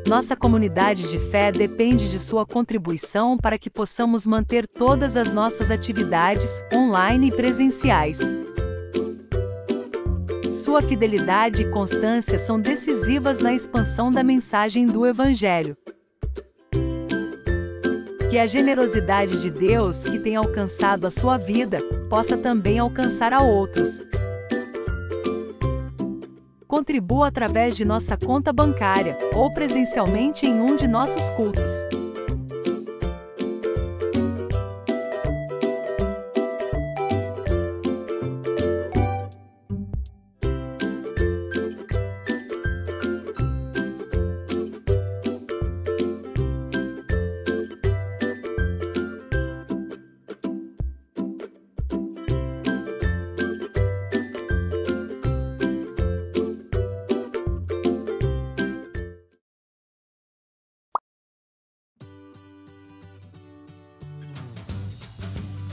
Nossa comunidade de fé depende de sua contribuição para que possamos manter todas as nossas atividades, online e presenciais. Sua fidelidade e constância são decisivas na expansão da mensagem do Evangelho. Que a generosidade de Deus, que tem alcançado a sua vida, possa também alcançar a outros. Contribua através de nossa conta bancária, ou presencialmente em um de nossos cultos.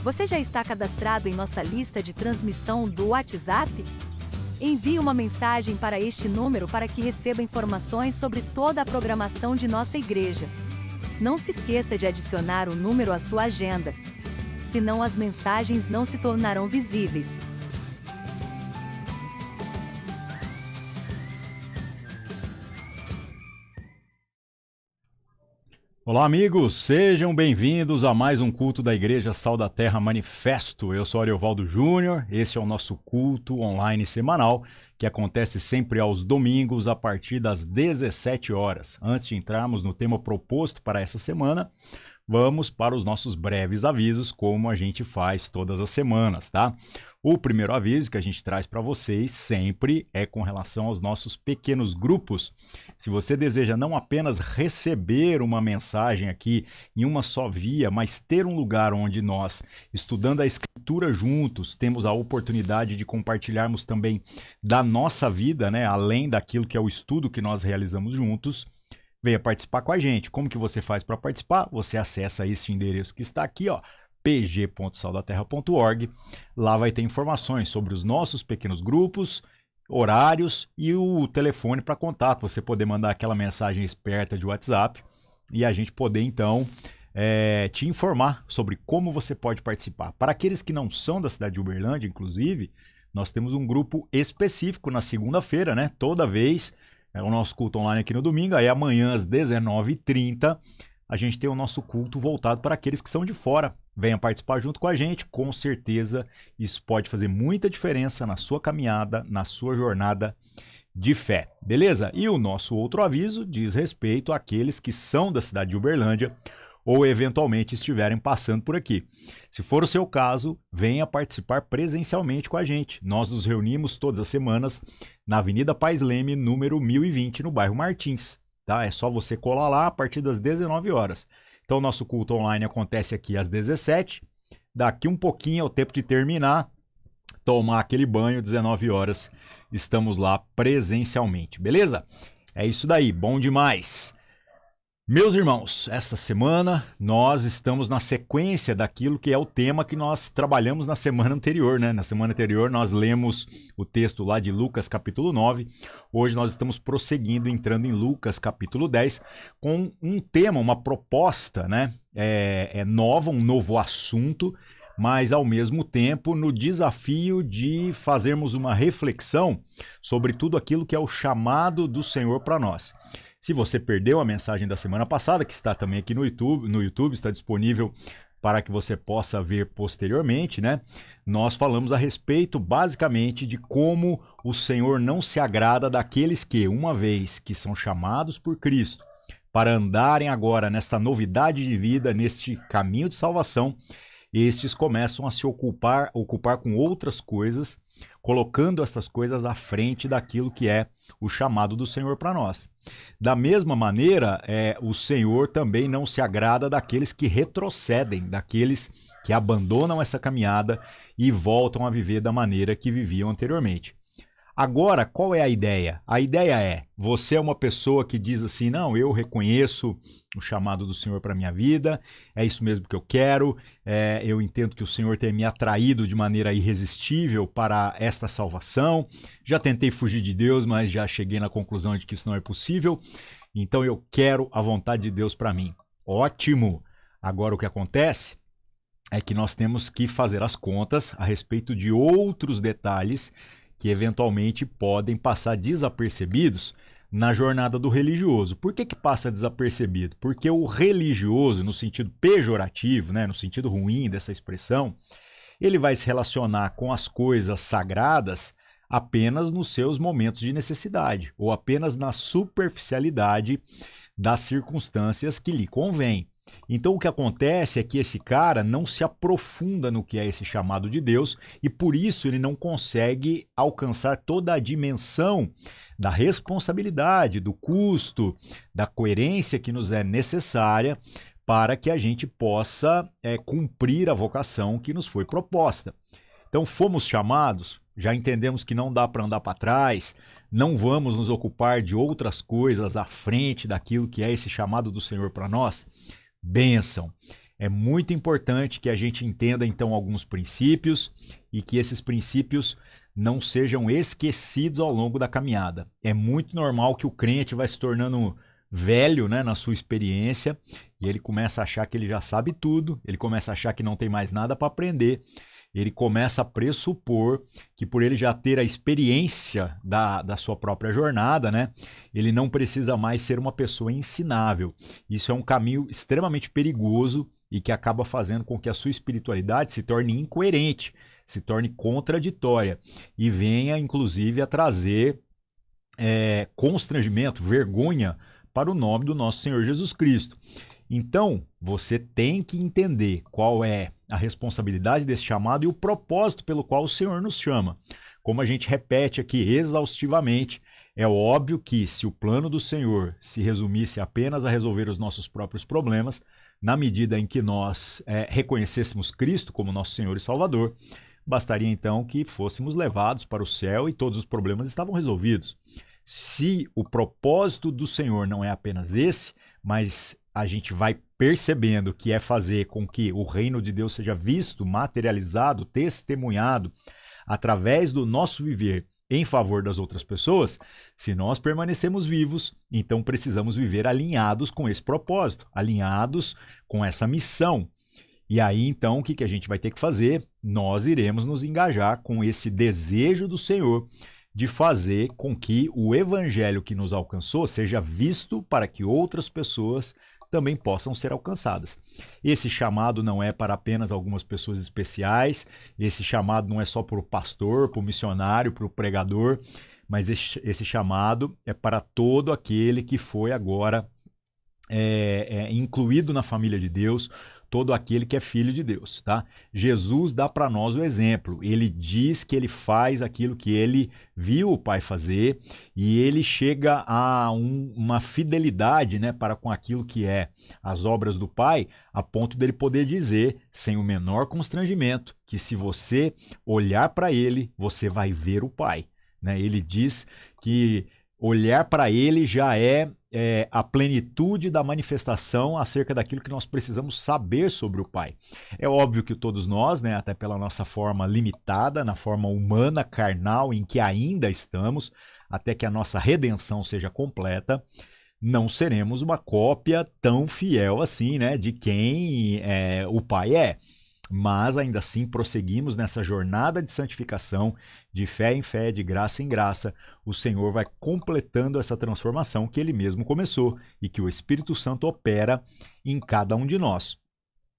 Você já está cadastrado em nossa lista de transmissão do WhatsApp? Envie uma mensagem para este número para que receba informações sobre toda a programação de nossa igreja. Não se esqueça de adicionar o número à sua agenda, senão as mensagens não se tornarão visíveis. Olá, amigos, sejam bem-vindos a mais um culto da Igreja Sal da Terra Manifesto. Eu sou Ariovaldo Júnior, esse é o nosso culto online semanal, que acontece sempre aos domingos a partir das 17 horas. Antes de entrarmos no tema proposto para essa semana, vamos para os nossos breves avisos, como a gente faz todas as semanas, tá? O primeiro aviso que a gente traz para vocês sempre é com relação aos nossos pequenos grupos. Se você deseja não apenas receber uma mensagem aqui em uma só via, mas ter um lugar onde nós, estudando a Escritura juntos, temos a oportunidade de compartilharmos também da nossa vida, né? Além daquilo que é o estudo que nós realizamos juntos, venha participar com a gente. Como que você faz para participar? Você acessa esse endereço que está aqui, ó, pg.saldaterra.org. Lá vai ter informações sobre os nossos pequenos grupos, horários e o telefone para contato. Você poder mandar aquela mensagem esperta de WhatsApp e a gente poder, então, te informar sobre como você pode participar. Para aqueles que não são da cidade de Uberlândia, inclusive, nós temos um grupo específico na segunda-feira, né? Toda vez é o nosso culto online aqui no domingo, aí amanhã às 19h30 a gente tem o nosso culto voltado para aqueles que são de fora. Venha participar junto com a gente, com certeza isso pode fazer muita diferença na sua caminhada, na sua jornada de fé, beleza? E o nosso outro aviso diz respeito àqueles que são da cidade de Uberlândia ou eventualmente estiverem passando por aqui. Se for o seu caso, venha participar presencialmente com a gente. Nós nos reunimos todas as semanas na Avenida Pais Leme, número 1020, no bairro Martins. Tá? É só você colar lá a partir das 19 horas. Então, o nosso culto online acontece aqui às 17. Daqui um pouquinho é o tempo de terminar, tomar aquele banho, 19 horas, estamos lá presencialmente, beleza? É isso daí, bom demais! Meus irmãos, esta semana nós estamos na sequência daquilo que é o tema que nós trabalhamos na semana anterior, né? Na semana anterior nós lemos o texto lá de Lucas capítulo 9, hoje nós estamos prosseguindo, entrando em Lucas capítulo 10, com um tema, uma proposta, né? É nova, um novo assunto, mas ao mesmo tempo no desafio de fazermos uma reflexão sobre tudo aquilo que é o chamado do Senhor para nós. Se você perdeu a mensagem da semana passada, que está também aqui no YouTube está disponível para que você possa ver posteriormente, né? Nós falamos a respeito, basicamente, de como o Senhor não se agrada daqueles que, uma vez que são chamados por Cristo para andarem agora nesta novidade de vida, neste caminho de salvação, estes começam a se ocupar com outras coisas, colocando essas coisas à frente daquilo que é o chamado do Senhor para nós. Da mesma maneira, o Senhor também não se agrada daqueles que retrocedem, daqueles que abandonam essa caminhada e voltam a viver da maneira que viviam anteriormente. Agora, qual é a ideia? A ideia é, você é uma pessoa que diz assim, não, eu reconheço o chamado do Senhor para a minha vida, é isso mesmo que eu quero, eu entendo que o Senhor tem me atraído de maneira irresistível para esta salvação, já tentei fugir de Deus, mas já cheguei na conclusão de que isso não é possível, então eu quero a vontade de Deus para mim. Ótimo! Agora o que acontece é que nós temos que fazer as contas a respeito de outros detalhes que eventualmente podem passar desapercebidos na jornada do religioso. Por que passa desapercebido? Porque o religioso, no sentido pejorativo, né, no sentido ruim dessa expressão, ele vai se relacionar com as coisas sagradas apenas nos seus momentos de necessidade ou apenas na superficialidade das circunstâncias que lhe convém. Então o que acontece é que esse cara não se aprofunda no que é esse chamado de Deus e por isso ele não consegue alcançar toda a dimensão da responsabilidade, do custo, da coerência que nos é necessária para que a gente possa cumprir a vocação que nos foi proposta. Então fomos chamados, já entendemos que não dá para andar para trás, não vamos nos ocupar de outras coisas à frente daquilo que é esse chamado do Senhor para nós. Bênção. É muito importante que a gente entenda então alguns princípios e que esses princípios não sejam esquecidos ao longo da caminhada. É muito normal que o crente vai se tornando velho, né, na sua experiência e ele começa a achar que ele já sabe tudo, ele começa a achar que não tem mais nada para aprender, ele começa a pressupor que por ele já ter a experiência da sua própria jornada, né, ele não precisa mais ser uma pessoa ensinável. Isso é um caminho extremamente perigoso e que acaba fazendo com que a sua espiritualidade se torne incoerente, se torne contraditória e venha, inclusive, a trazer constrangimento, vergonha para o nome do nosso Senhor Jesus Cristo. Então, você tem que entender qual é a responsabilidade desse chamado e o propósito pelo qual o Senhor nos chama. Como a gente repete aqui exaustivamente, é óbvio que se o plano do Senhor se resumisse apenas a resolver os nossos próprios problemas, na medida em que nós reconhecêssemos Cristo como nosso Senhor e Salvador, bastaria então que fôssemos levados para o céu e todos os problemas estavam resolvidos. Se o propósito do Senhor não é apenas esse, mas a gente vai percebendo que é fazer com que o reino de Deus seja visto, materializado, testemunhado através do nosso viver em favor das outras pessoas, se nós permanecemos vivos, então precisamos viver alinhados com esse propósito, alinhados com essa missão. E aí, então, o que a gente vai ter que fazer? Nós iremos nos engajar com esse desejo do Senhor de fazer com que o evangelho que nos alcançou seja visto para que outras pessoas também possam ser alcançadas. Esse chamado não é para apenas algumas pessoas especiais, esse chamado não é só para o pastor, para o missionário, para o pregador, mas esse chamado é para todo aquele que foi agora incluído na família de Deus, todo aquele que é filho de Deus, tá? Jesus dá para nós o exemplo, ele diz que ele faz aquilo que ele viu o Pai fazer e ele chega a uma fidelidade, né, para com aquilo que é as obras do Pai, a ponto dele poder dizer, sem o menor constrangimento, que se você olhar para ele, você vai ver o Pai, né? Ele diz que olhar para ele já é a plenitude da manifestação acerca daquilo que nós precisamos saber sobre o Pai. É óbvio que todos nós, né, até pela nossa forma limitada, na forma humana, carnal, em que ainda estamos, até que a nossa redenção seja completa, não seremos uma cópia tão fiel assim, né, de quem o Pai é. Mas ainda assim prosseguimos nessa jornada de santificação, de fé em fé, de graça em graça. O Senhor vai completando essa transformação que Ele mesmo começou e que o Espírito Santo opera em cada um de nós.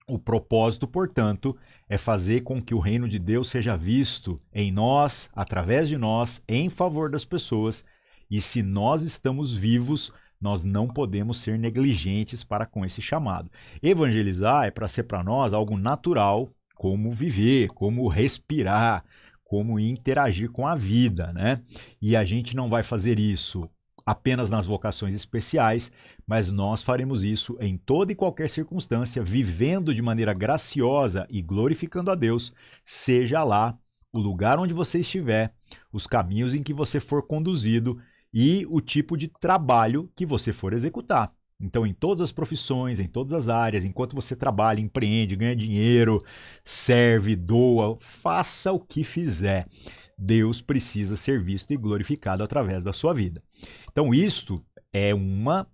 O propósito, portanto, é fazer com que o reino de Deus seja visto em nós, através de nós, em favor das pessoas. E se nós estamos vivos, nós não podemos ser negligentes para com esse chamado. Evangelizar é para ser para nós algo natural, como viver, como respirar, como interagir com a vida, né? E a gente não vai fazer isso apenas nas vocações especiais, mas nós faremos isso em toda e qualquer circunstância, vivendo de maneira graciosa e glorificando a Deus, seja lá o lugar onde você estiver, os caminhos em que você for conduzido, e o tipo de trabalho que você for executar. Então, em todas as profissões, em todas as áreas, enquanto você trabalha, empreende, ganha dinheiro, serve, doa, faça o que fizer. Deus precisa ser visto e glorificado através da sua vida. Então, isto é uma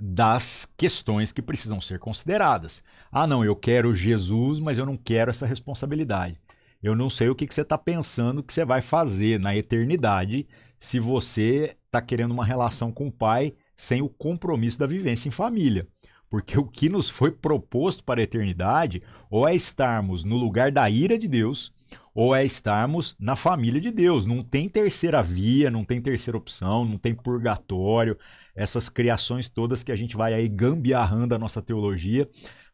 das questões que precisam ser consideradas. Ah, não, eu quero Jesus, mas eu não quero essa responsabilidade. Eu não sei o que você está pensando que você vai fazer na eternidade se você está querendo uma relação com o Pai sem o compromisso da vivência em família. Porque o que nos foi proposto para a eternidade ou é estarmos no lugar da ira de Deus ou é estarmos na família de Deus. Não tem terceira via, não tem terceira opção, não tem purgatório, essas criações todas que a gente vai aí gambiarrando a nossa teologia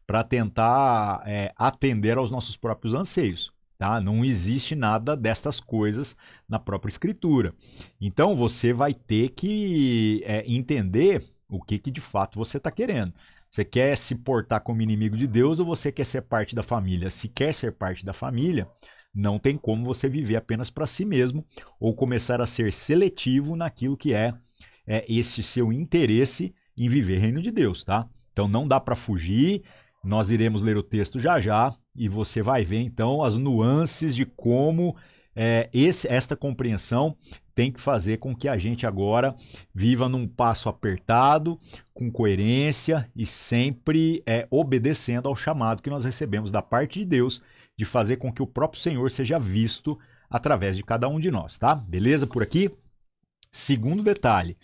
para tentar atender aos nossos próprios anseios. Tá? Não existe nada destas coisas na própria Escritura. Então você vai ter que entender o que de fato você está querendo. Você quer se portar como inimigo de Deus ou você quer ser parte da família? Se quer ser parte da família, não tem como você viver apenas para si mesmo ou começar a ser seletivo naquilo que é esse seu interesse em viver reino de Deus, tá? Então não dá para fugir. Nós iremos ler o texto já já e você vai ver então as nuances de como esta compreensão tem que fazer com que a gente agora viva num passo apertado, com coerência e sempre obedecendo ao chamado que nós recebemos da parte de Deus de fazer com que o próprio Senhor seja visto através de cada um de nós, tá? Beleza por aqui? Segundo detalhe,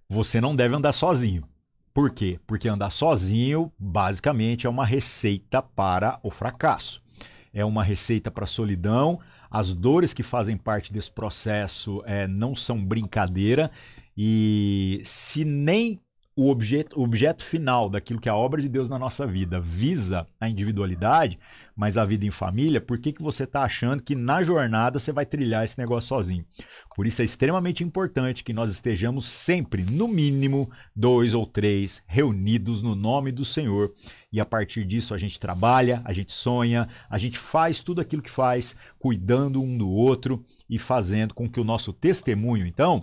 você não deve andar sozinho. Por quê? Porque andar sozinho, basicamente, é uma receita para o fracasso. É uma receita para a solidão. As dores que fazem parte desse processo não são brincadeira. E se nem o objeto final daquilo que é a obra de Deus na nossa vida visa a individualidade, mas a vida em família, por que você está achando que na jornada você vai trilhar esse negócio sozinho? Por isso é extremamente importante que nós estejamos sempre, no mínimo, 2 ou 3 reunidos no nome do Senhor. E a partir disso a gente trabalha, a gente sonha, a gente faz tudo aquilo que faz, cuidando um do outro e fazendo com que o nosso testemunho, então,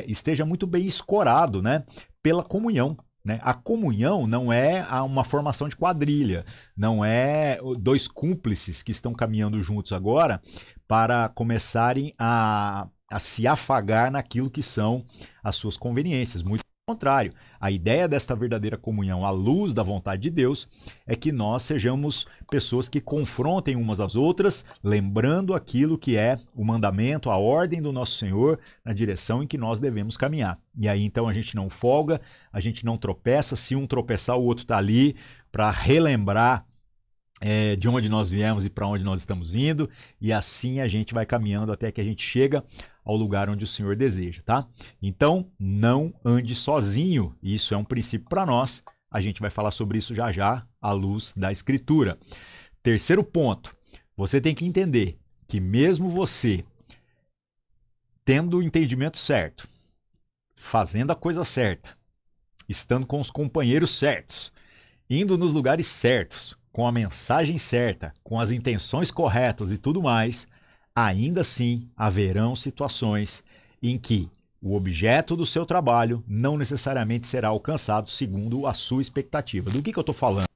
esteja muito bem escorado, né, pela comunhão. Né? A comunhão não é uma formação de quadrilha, não é 2 cúmplices que estão caminhando juntos agora para começarem a se afagar naquilo que são as suas conveniências. Muito pelo contrário, a ideia desta verdadeira comunhão à luz da vontade de Deus é que nós sejamos pessoas que confrontem umas às outras, lembrando aquilo que é o mandamento, a ordem do nosso Senhor na direção em que nós devemos caminhar. E aí então a gente não folga, a gente não tropeça, se um tropeçar o outro está ali para relembrar de onde nós viemos e para onde nós estamos indo, e assim a gente vai caminhando até que a gente chega ao lugar onde o Senhor deseja, tá? Então, não ande sozinho, isso é um princípio para nós, a gente vai falar sobre isso já já, à luz da Escritura. Terceiro ponto, você tem que entender que mesmo você tendo o entendimento certo, fazendo a coisa certa, estando com os companheiros certos, indo nos lugares certos, com a mensagem certa, com as intenções corretas e tudo mais, ainda assim haverão situações em que o objeto do seu trabalho não necessariamente será alcançado segundo a sua expectativa. Do que eu estou falando?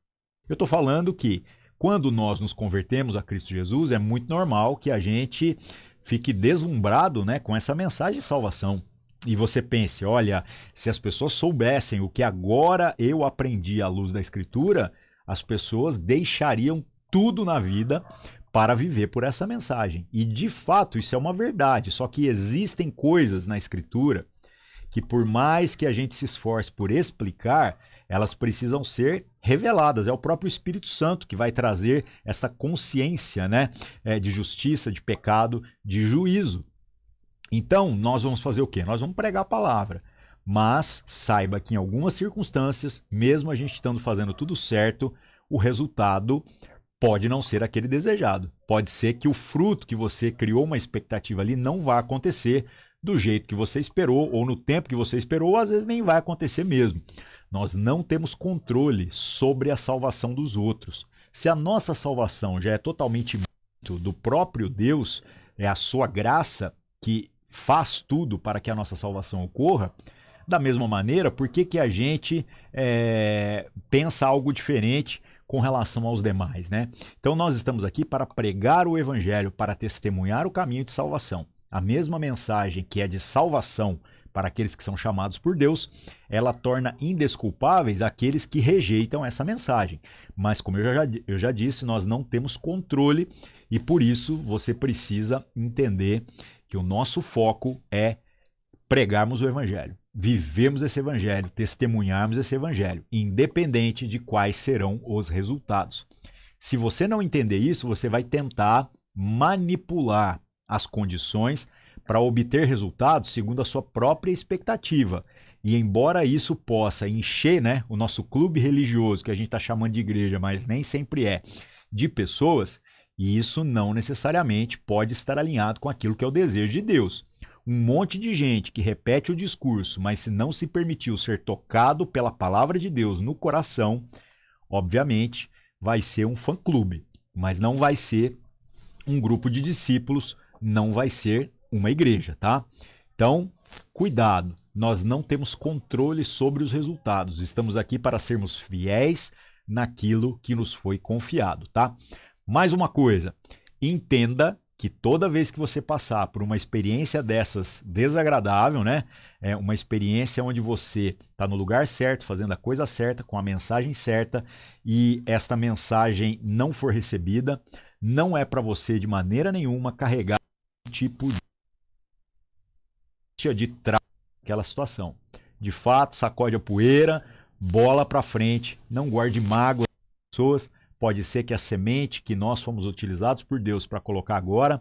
Eu estou falando que quando nós nos convertemos a Cristo Jesus, é muito normal que a gente fique deslumbrado, né, com essa mensagem de salvação. E você pense, olha, se as pessoas soubessem o que agora eu aprendi à luz da Escritura, as pessoas deixariam tudo na vida para viver por essa mensagem. E de fato isso é uma verdade, só que existem coisas na Escritura que por mais que a gente se esforce por explicar, elas precisam ser reveladas. É o próprio Espírito Santo que vai trazer essa consciência, né, de justiça, de pecado, de juízo. Então nós vamos fazer o quê? Nós vamos pregar a palavra. Mas saiba que em algumas circunstâncias, mesmo a gente estando fazendo tudo certo, o resultado pode não ser aquele desejado. Pode ser que o fruto que você criou uma expectativa ali não vai acontecer do jeito que você esperou, ou no tempo que você esperou, ou às vezes nem vai acontecer mesmo. Nós não temos controle sobre a salvação dos outros. Se a nossa salvação já é totalmente do próprio Deus, é a sua graça que faz tudo para que a nossa salvação ocorra, da mesma maneira, por que a gente pensa algo diferente com relação aos demais, né? Então nós estamos aqui para pregar o Evangelho, para testemunhar o caminho de salvação. A mesma mensagem que é de salvação para aqueles que são chamados por Deus, ela torna indesculpáveis aqueles que rejeitam essa mensagem. Mas, como eu já disse, nós não temos controle e por isso você precisa entender que o nosso foco é pregarmos o Evangelho, vivermos esse Evangelho, testemunharmos esse Evangelho, independente de quais serão os resultados. Se você não entender isso, você vai tentar manipular as condições para obter resultados segundo a sua própria expectativa. E embora isso possa encher, né, o nosso clube religioso, que a gente está chamando de igreja, mas nem sempre é, de pessoas, e isso não necessariamente pode estar alinhado com aquilo que é o desejo de Deus. Um monte de gente que repete o discurso, mas se não se permitiu ser tocado pela palavra de Deus no coração, obviamente vai ser um fã-clube, mas não vai ser um grupo de discípulos, não vai ser uma igreja, tá? Então, cuidado, nós não temos controle sobre os resultados, estamos aqui para sermos fiéis naquilo que nos foi confiado, tá? Mais uma coisa, entenda que toda vez que você passar por uma experiência dessas desagradável, né? É uma experiência onde você está no lugar certo, fazendo a coisa certa, com a mensagem certa, e esta mensagem não for recebida, não é para você de maneira nenhuma carregar um tipo de trauma naquela situação. De fato, sacode a poeira, bola para frente, não guarde mágoa das pessoas. Pode ser que a semente que nós fomos utilizados por Deus para colocar agora,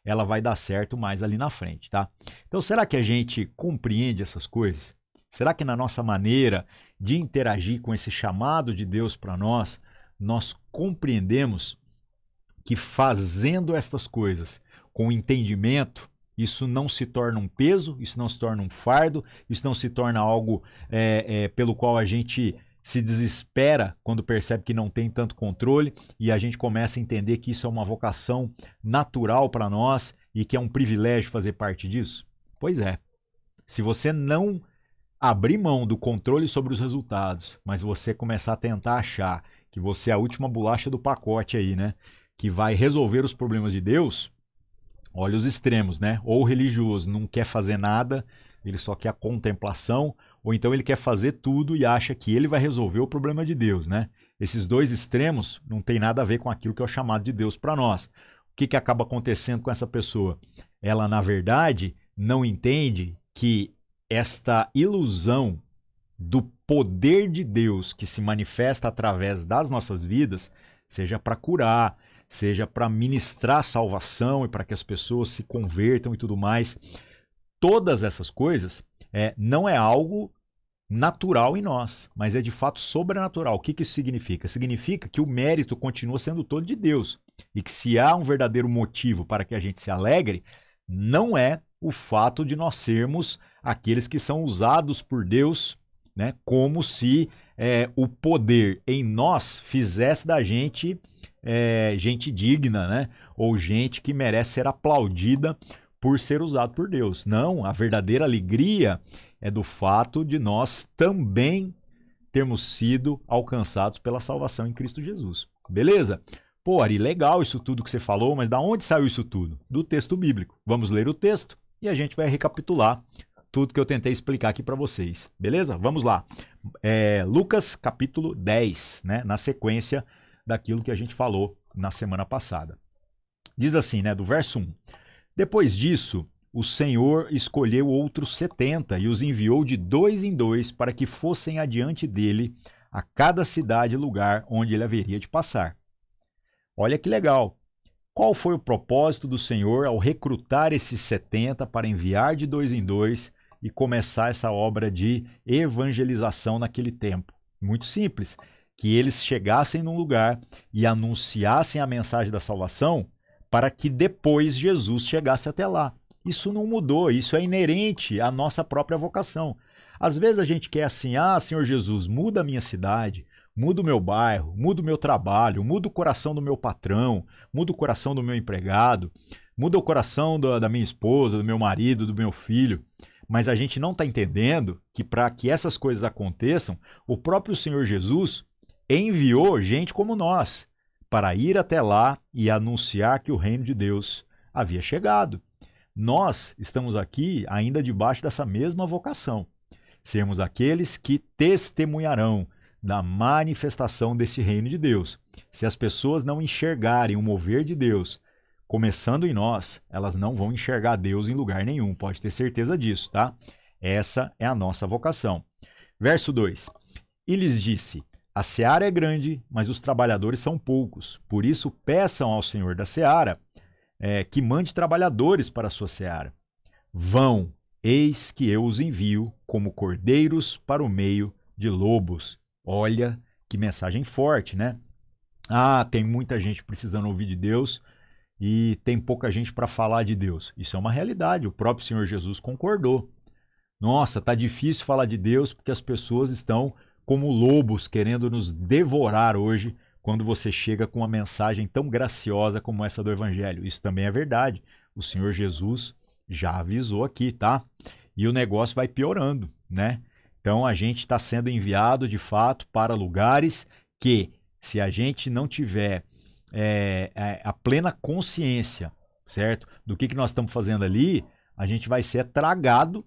ela vai dar certo mais ali na frente, tá? Então, será que a gente compreende essas coisas? Será que na nossa maneira de interagir com esse chamado de Deus para nós, nós compreendemos que fazendo estas coisas com entendimento, isso não se torna um peso, isso não se torna um fardo, isso não se torna algo pelo qual a gente se desespera quando percebe que não tem tanto controle e a gente começa a entender que isso é uma vocação natural para nós e que é um privilégio fazer parte disso? Pois é. Se você não abrir mão do controle sobre os resultados, mas você começar a tentar achar que você é a última bolacha do pacote aí, né? Que vai resolver os problemas de Deus, olha os extremos, né? Ou o religioso não quer fazer nada, ele só quer a contemplação, ou então ele quer fazer tudo e acha que ele vai resolver o problema de Deus, né? Esses dois extremos não tem nada a ver com aquilo que é o chamado de Deus para nós. O que acaba acontecendo com essa pessoa? Ela, na verdade, não entende que esta ilusão do poder de Deus que se manifesta através das nossas vidas, seja para curar, seja para ministrar salvação e para que as pessoas se convertam e tudo mais, todas essas coisas não é algo natural em nós, mas é de fato sobrenatural. O que isso significa? Significa que o mérito continua sendo todo de Deus e que se há um verdadeiro motivo para que a gente se alegre, não é o fato de nós sermos aqueles que são usados por Deus, né, como se o poder em nós fizesse da gente gente digna, né, ou gente que merece ser aplaudida por ser usado por Deus. Não, a verdadeira alegria é do fato de nós também termos sido alcançados pela salvação em Cristo Jesus. Beleza? Pô, Ari, legal isso tudo que você falou, mas da onde saiu isso tudo? Do texto bíblico. Vamos ler o texto e a gente vai recapitular tudo que eu tentei explicar aqui para vocês. Beleza? Vamos lá. Lucas capítulo 10, né? Na sequência daquilo que a gente falou na semana passada. Diz assim, né? Do verso 1. Depois disso, o Senhor escolheu outros 70 e os enviou de 2 em 2 para que fossem adiante dele a cada cidade e lugar onde ele haveria de passar. Olha que legal. Qual foi o propósito do Senhor ao recrutar esses 70 para enviar de 2 em 2 e começar essa obra de evangelização naquele tempo? Muito simples. Que eles chegassem num lugar e anunciassem a mensagem da salvação para que depois Jesus chegasse até lá. Isso não mudou, isso é inerente à nossa própria vocação. Às vezes a gente quer assim, Senhor Jesus, muda a minha cidade, muda o meu bairro, muda o meu trabalho, muda o coração do meu patrão, muda o coração do meu empregado, muda o coração da minha esposa, do meu marido, do meu filho. Mas a gente não está entendendo que para que essas coisas aconteçam, o próprio Senhor Jesus enviou gente como nós para ir até lá e anunciar que o reino de Deus havia chegado. nós estamos aqui ainda debaixo dessa mesma vocação. Sermos aqueles que testemunharão da manifestação desse reino de Deus. Se as pessoas não enxergarem o mover de Deus, começando em nós, elas não vão enxergar Deus em lugar nenhum, pode ter certeza disso, tá? Essa é a nossa vocação. Verso 2. E lhes disse: a seara é grande, mas os trabalhadores são poucos. Por isso peçam ao Senhor da seara que mande trabalhadores para a sua seara. Vão, eis que eu os envio como cordeiros para o meio de lobos. Olha que mensagem forte, né? Ah, tem muita gente precisando ouvir de Deus e tem pouca gente para falar de Deus. Isso é uma realidade, o próprio Senhor Jesus concordou. Nossa, tá difícil falar de Deus porque as pessoas estão como lobos querendo nos devorar hoje quando você chega com uma mensagem tão graciosa como essa do Evangelho. Isso também é verdade. O Senhor Jesus já avisou aqui, tá? E o negócio vai piorando, né? Então a gente está sendo enviado de fato para lugares que, se a gente não tiver a plena consciência, certo? Do que nós estamos fazendo ali, a gente vai ser tragado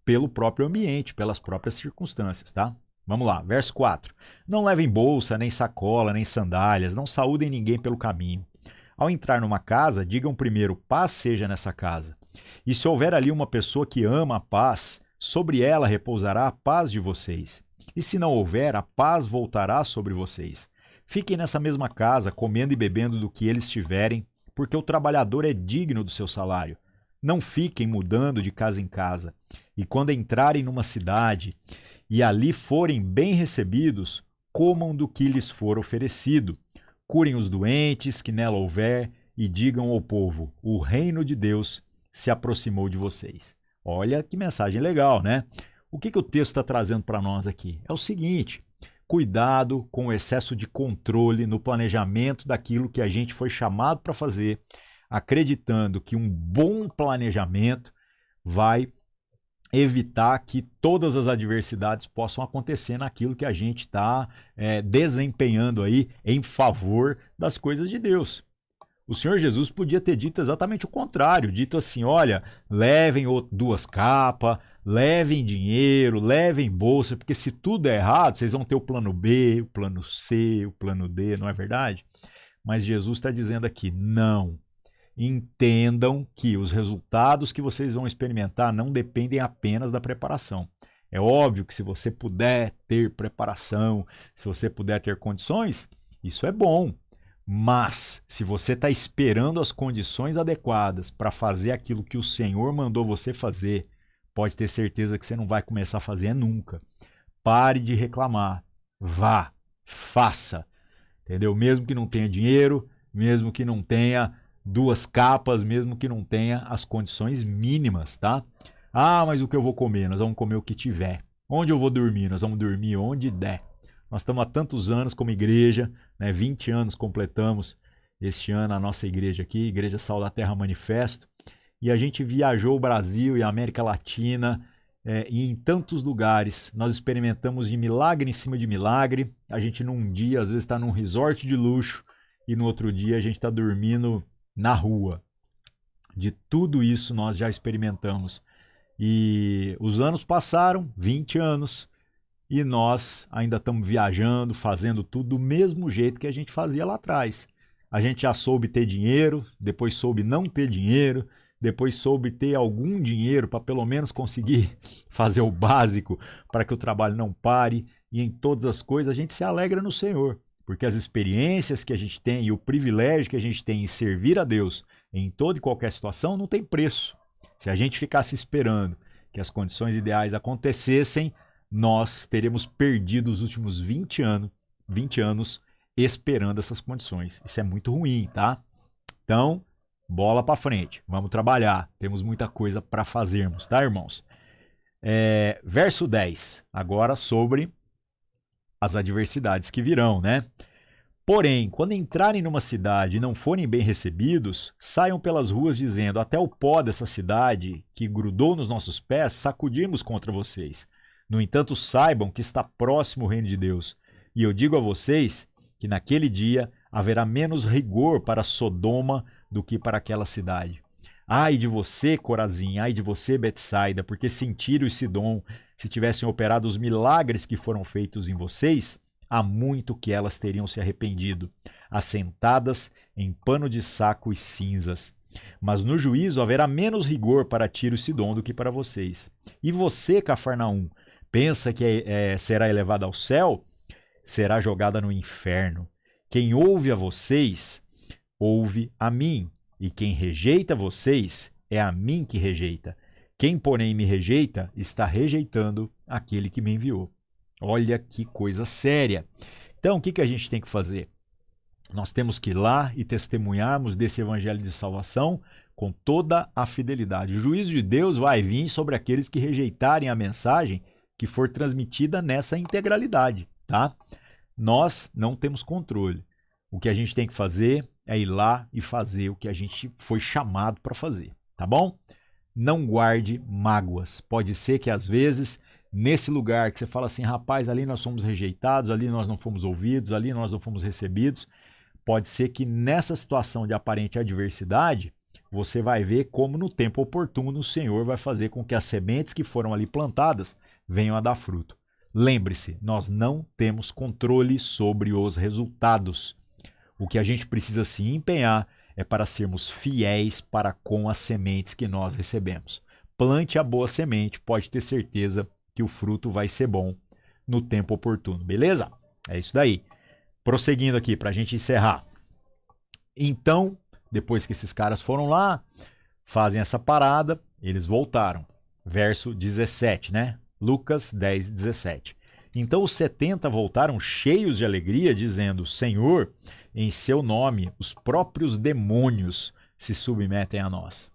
pelo próprio ambiente, pelas próprias circunstâncias, tá? Vamos lá, verso 4. Não levem bolsa, nem sacola, nem sandálias, não saúdem ninguém pelo caminho. Ao entrar numa casa, digam primeiro, paz seja nessa casa. E se houver ali uma pessoa que ama a paz, sobre ela repousará a paz de vocês. E se não houver, a paz voltará sobre vocês. Fiquem nessa mesma casa, comendo e bebendo do que eles tiverem, porque o trabalhador é digno do seu salário. Não fiquem mudando de casa em casa. E quando entrarem numa cidade e ali forem bem recebidos, comam do que lhes for oferecido. Curem os doentes que nela houver e digam ao povo: o reino de Deus se aproximou de vocês. Olha que mensagem legal, né? O que o texto está trazendo para nós aqui? É o seguinte: cuidado com o excesso de controle no planejamento daquilo que a gente foi chamado para fazer, acreditando que um bom planejamento vai evitar que todas as adversidades possam acontecer naquilo que a gente está desempenhando aí em favor das coisas de Deus. O Senhor Jesus podia ter dito exatamente o contrário, dito assim: olha, levem 2 capas, levem dinheiro, levem bolsa, porque se tudo é errado, vocês vão ter o plano B, o plano C, o plano D, não é verdade? Mas Jesus está dizendo aqui: não. Entendam que os resultados que vocês vão experimentar não dependem apenas da preparação. É óbvio que se você puder ter preparação, se você puder ter condições, isso é bom. Mas se você está esperando as condições adequadas para fazer aquilo que o Senhor mandou você fazer, pode ter certeza que você não vai começar a fazer nunca. Pare de reclamar. Vá, faça. Entendeu? Mesmo que não tenha dinheiro, mesmo que não tenha 2 capas, mesmo que não tenha as condições mínimas, tá? Ah, mas o que eu vou comer? Nós vamos comer o que tiver. Onde eu vou dormir? Nós vamos dormir onde der. Nós estamos há tantos anos como igreja, né? 20 anos completamos este ano a nossa igreja aqui, Igreja Sal da Terra Manifesto, e a gente viajou o Brasil e a América Latina, e em tantos lugares nós experimentamos de milagre em cima de milagre. A gente num dia às vezes está num resort de luxo e no outro dia a gente está dormindo na rua. De tudo isso nós já experimentamos. E os anos passaram, 20 anos, e nós ainda estamos viajando, fazendo tudo do mesmo jeito que a gente fazia lá atrás. A gente já soube ter dinheiro, depois soube não ter dinheiro, depois soube ter algum dinheiro para pelo menos conseguir fazer o básico para que o trabalho não pare, e em todas as coisas a gente se alegra no Senhor. Porque as experiências que a gente tem e o privilégio que a gente tem em servir a Deus em toda e qualquer situação não tem preço. Se a gente ficasse esperando que as condições ideais acontecessem, nós teríamos perdido os últimos 20 anos esperando essas condições. Isso é muito ruim, tá? Então, bola para frente. Vamos trabalhar. Temos muita coisa para fazermos, tá, irmãos? Verso 10. Agora sobre as adversidades que virão, né? Porém, quando entrarem numa cidade e não forem bem recebidos, saiam pelas ruas dizendo: até o pó dessa cidade que grudou nos nossos pés, sacudimos contra vocês. No entanto, saibam que está próximo o reino de Deus. E eu digo a vocês que naquele dia haverá menos rigor para Sodoma do que para aquela cidade. Ai de você, Corazim, ai de você, Betsaida, porque se em Tiro e Sidom se tivessem operado os milagres que foram feitos em vocês, há muito que elas teriam se arrependido, assentadas em pano de saco e cinzas. Mas no juízo haverá menos rigor para Tiro e Sidom do que para vocês. E você, Cafarnaum, pensa que será elevada ao céu? Será jogada no inferno. Quem ouve a vocês, ouve a mim. E quem rejeita vocês, é a mim que rejeita. Quem, porém, me rejeita, está rejeitando aquele que me enviou. Olha que coisa séria. Então, o que a gente tem que fazer? Nós temos que ir lá e testemunharmos desse evangelho de salvação com toda a fidelidade. O juízo de Deus vai vir sobre aqueles que rejeitarem a mensagem que for transmitida nessa integralidade, tá? Nós não temos controle. O que a gente tem que fazer é ir lá e fazer o que a gente foi chamado para fazer, tá bom? Não guarde mágoas. Pode ser que às vezes, nesse lugar que você fala assim, rapaz, ali nós fomos rejeitados, ali nós não fomos ouvidos, ali nós não fomos recebidos, pode ser que nessa situação de aparente adversidade, você vai ver como no tempo oportuno o Senhor vai fazer com que as sementes que foram ali plantadas venham a dar fruto. Lembre-se, nós não temos controle sobre os resultados. O que a gente precisa se empenhar é para sermos fiéis para com as sementes que nós recebemos. Plante a boa semente, pode ter certeza que o fruto vai ser bom no tempo oportuno, beleza? É isso daí. Prosseguindo aqui para a gente encerrar. Então, depois que esses caras foram lá, fazem essa parada, eles voltaram. Verso 17, né? Lucas 10, 17. Então os 70 voltaram cheios de alegria, dizendo, Senhor, em seu nome os próprios demônios se submetem a nós.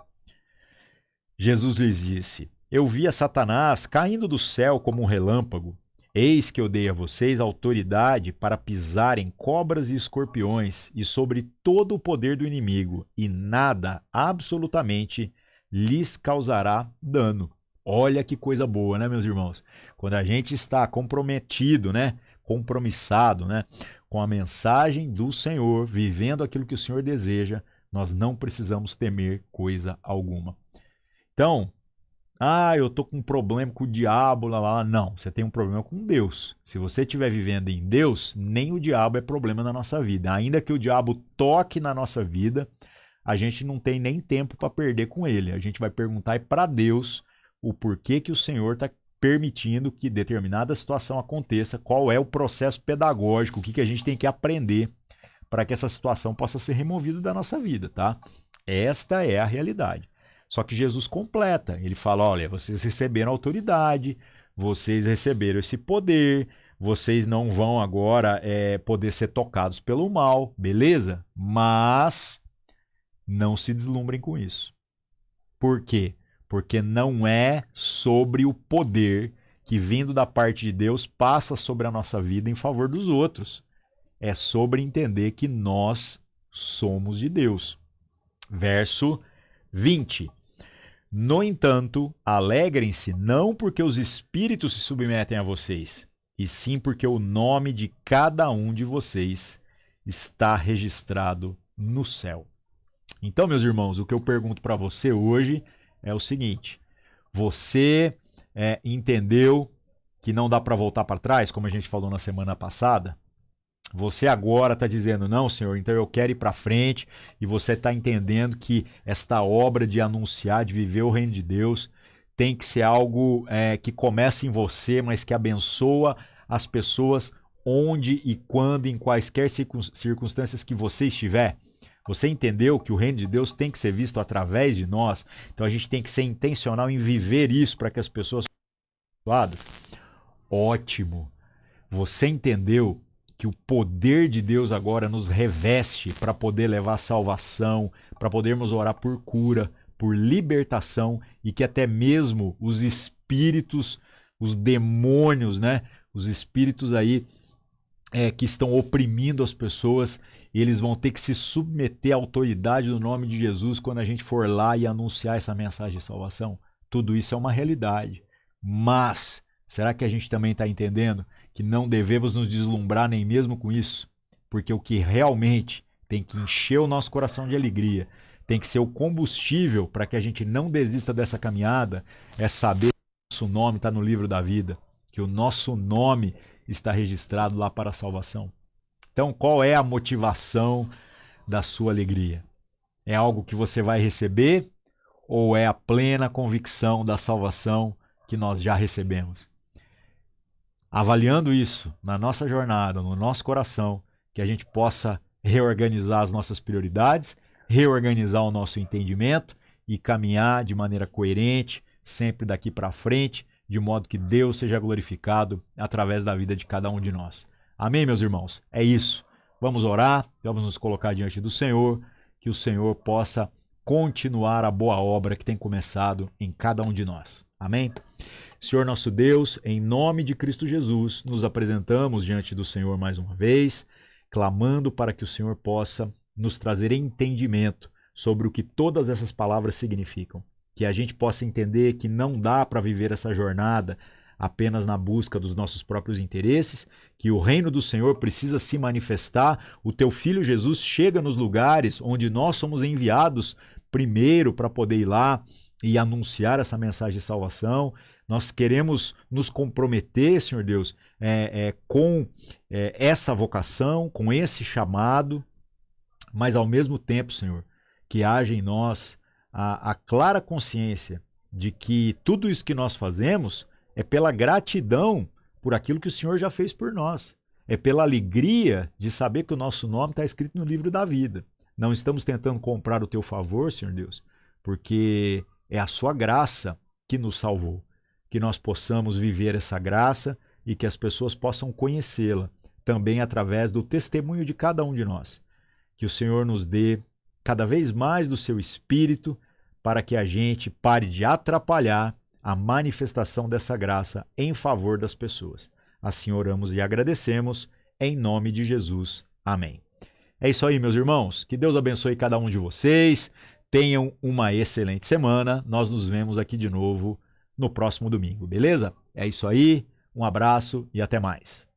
Jesus lhes disse, eu vi a Satanás caindo do céu como um relâmpago. Eis que eu dei a vocês autoridade para pisarem cobras e escorpiões e sobre todo o poder do inimigo, e nada, absolutamente, lhes causará dano. Olha que coisa boa, né, meus irmãos? Quando a gente está comprometido, né, compromissado, né, com a mensagem do Senhor, vivendo aquilo que o Senhor deseja, nós não precisamos temer coisa alguma. Então, eu tô com um problema com o diabo, lá. Não, você tem um problema com Deus. Se você estiver vivendo em Deus, nem o diabo é problema na nossa vida. Ainda que o diabo toque na nossa vida, a gente não tem nem tempo para perder com ele. A gente vai perguntar para Deus o porquê que o Senhor está permitindo que determinada situação aconteça, qual é o processo pedagógico, o que a gente tem que aprender para que essa situação possa ser removida da nossa vida, tá? Esta é a realidade. Só que Jesus completa, ele fala, olha, vocês receberam autoridade, vocês receberam esse poder, vocês não vão agora poder ser tocados pelo mal, beleza? Mas não se deslumbrem com isso. Por quê? Porque não é sobre o poder que, vindo da parte de Deus, passa sobre a nossa vida em favor dos outros. É sobre entender que nós somos de Deus. Verso 20. No entanto, alegrem-se não porque os espíritos se submetem a vocês, e sim porque o nome de cada um de vocês está registrado no céu. Então, meus irmãos, o que eu pergunto para você hoje é o seguinte: você entendeu que não dá para voltar para trás, como a gente falou na semana passada? Você agora está dizendo, não, Senhor, então eu quero ir para frente, e você está entendendo que esta obra de anunciar, de viver o reino de Deus, tem que ser algo que começa em você, mas que abençoa as pessoas onde e quando, em quaisquer circunstâncias que você estiver. Você entendeu que o reino de Deus tem que ser visto através de nós? Então a gente tem que ser intencional em viver isso para que as pessoas sejam abençoadas? Ótimo! Você entendeu que o poder de Deus agora nos reveste para poder levar salvação, para podermos orar por cura, por libertação, e que até mesmo os espíritos, os demônios, né? Os espíritos aí que estão oprimindo as pessoas, eles vão ter que se submeter à autoridade do nome de Jesus quando a gente for lá e anunciar essa mensagem de salvação. Tudo isso é uma realidade. Mas será que a gente também está entendendo que não devemos nos deslumbrar nem mesmo com isso? Porque o que realmente tem que encher o nosso coração de alegria tem que ser o combustível para que a gente não desista dessa caminhada, é saber que o nosso nome está no livro da vida, que o nosso nome está registrado lá para a salvação. Então, qual é a motivação da sua alegria? É algo que você vai receber ou é a plena convicção da salvação que nós já recebemos? Avaliando isso na nossa jornada, no nosso coração, que a gente possa reorganizar as nossas prioridades, reorganizar o nosso entendimento e caminhar de maneira coerente, sempre daqui para frente, de modo que Deus seja glorificado através da vida de cada um de nós. Amém, meus irmãos? É isso. Vamos orar, vamos nos colocar diante do Senhor, que o Senhor possa continuar a boa obra que tem começado em cada um de nós. Amém? Senhor nosso Deus, em nome de Cristo Jesus, nos apresentamos diante do Senhor mais uma vez, clamando para que o Senhor possa nos trazer entendimento sobre o que todas essas palavras significam. Que a gente possa entender que não dá para viver essa jornada apenas na busca dos nossos próprios interesses, que o reino do Senhor precisa se manifestar. O teu Filho Jesus chega nos lugares onde nós somos enviados primeiro para poder ir lá e anunciar essa mensagem de salvação. Nós queremos nos comprometer, Senhor Deus, com essa vocação, com esse chamado, mas ao mesmo tempo, Senhor, que haja em nós a clara consciência de que tudo isso que nós fazemos é pela gratidão por aquilo que o Senhor já fez por nós. É pela alegria de saber que o nosso nome está escrito no livro da vida. Não estamos tentando comprar o teu favor, Senhor Deus, porque é a sua graça que nos salvou. Que nós possamos viver essa graça e que as pessoas possam conhecê-la também através do testemunho de cada um de nós. Que o Senhor nos dê cada vez mais do seu Espírito para que a gente pare de atrapalhar a manifestação dessa graça em favor das pessoas. Assim oramos e agradecemos, em nome de Jesus. Amém. É isso aí, meus irmãos. Que Deus abençoe cada um de vocês. Tenham uma excelente semana. Nós nos vemos aqui de novo no próximo domingo, beleza? É isso aí. Um abraço e até mais.